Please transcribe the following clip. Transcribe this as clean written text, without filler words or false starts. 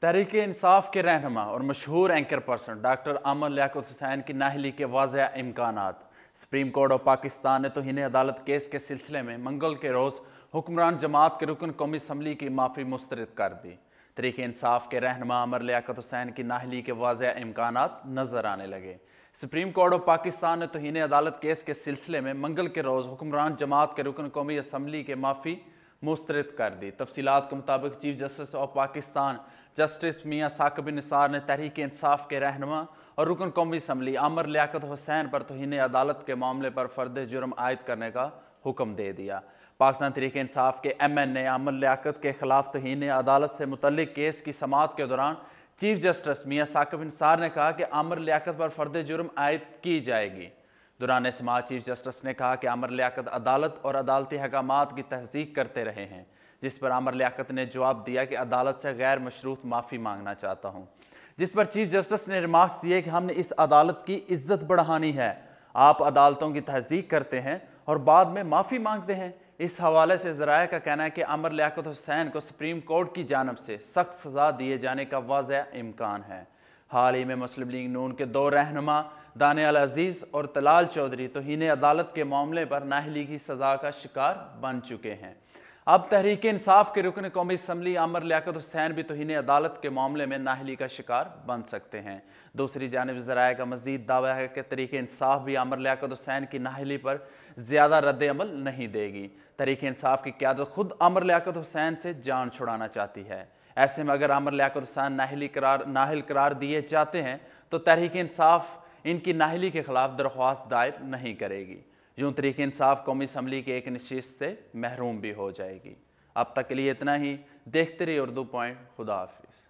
तहरीक इंसाफ के रहनुमा और मशहूर एंकर पर्सन डॉक्टर आमर लियाकत हुसैन की नाअहली के वाज़ह इम्कानात। सुप्रीम कोर्ट ऑफ पाकिस्तान ने तौहीन अदालत केस के सिलसिले में मंगल के रोज़ हुक्मरान जमात के रुकन कौमी असम्बली की माफ़ी मुस्तरद कर दी। तहरीक इंसाफ के रहनुमा आमर लियाकत हुसैन की नाअहली के वाज़ह इम्कानात नज़र आने लगे। सुप्रीम कोर्ट ऑफ पाकिस्तान ने तौहीन अदालत केस के सिलसिले में मंगल के रोज़ हुक्मरान जमात के रुकन कौमी असम्बली के माफ़ी मुस्तरद कर दी। तफसीलात के मुताबिक chief justice of Pakistan justice मियाँ साकिब निसार ने तहरीक इंसाफ के रहनुमा और रुकन कौमी असम्बली आमर लियाकत हुसैन पर तौहीन अदालत के मामले पर फ़र्द जुर्म आयद करने का हुक्म दे दिया। पाकिस्तान तहरीक इंसाफ के MN ने आमर लियाकत के खिलाफ तौहीन अदालत से मुतल्लिक केस की समाअत के दौरान चीफ जस्टिस मियाँ साकिब निसार ने कहा कि आमर लियाकत पर फ़र्द जुर्म आयद की जाएगी। दौरान समाअत चीफ जस्टिस ने कहा कि आमर लियाकत अदालत और अदालती हकामात की तहज़ीक करते रहे हैं, जिस पर आमर लियाकत ने जवाब दिया कि अदालत से गैर मशरूत माफ़ी मांगना चाहता हूँ, जिस पर चीफ जस्टिस ने रिमार्क्स दिए कि हमने इस अदालत की इज्जत बढ़ानी है। आप अदालतों की तहज़ीक करते हैं और बाद में माफ़ी मांगते हैं। इस हवाले से ज़राए का कहना है कि आमर लियाकत हुसैन को सुप्रीम कोर्ट की जानब से सख्त सज़ा दिए जाने का वाज़ह इम्कान है। हाल ही में मुस्लिम लीग नून के दो रहनुमा दानियाल अजीज़ और तलाल चौधरी तौहीन अदालत के मामले पर नाअहली की सज़ा का शिकार बन चुके हैं। अब तहरीक इंसाफ के रुकन कौमी असम्बली आमर लियाकत हुसैन भी तौहीन अदालत के मामले में नाअहली का शिकार बन सकते हैं। दूसरी जानिब ज़राए का मज़ीद दावा है कि तहरीक इंसाफ भी आमर लियाकत हुसैन की नाअहली पर ज़्यादा रद्द अमल नहीं देगी। तहरीक इंसाफ की क़यादत खुद आमर लियाकत हुसैन से जान छुड़ाना चाहती है। ऐसे में अगर आमर लियाकत हुसैन नाअहल करार दिए जाते हैं तो तहरीक इंसाफ इनकी नाअहली के खिलाफ दरख्वास्त दायर नहीं करेगी। यूँ तहरीक इंसाफ कौमी असम्बली के एक नशिस्त से महरूम भी हो जाएगी। अब तक के लिए इतना ही। देखते रहिए उर्दू पॉइंट। खुदा हाफिज़।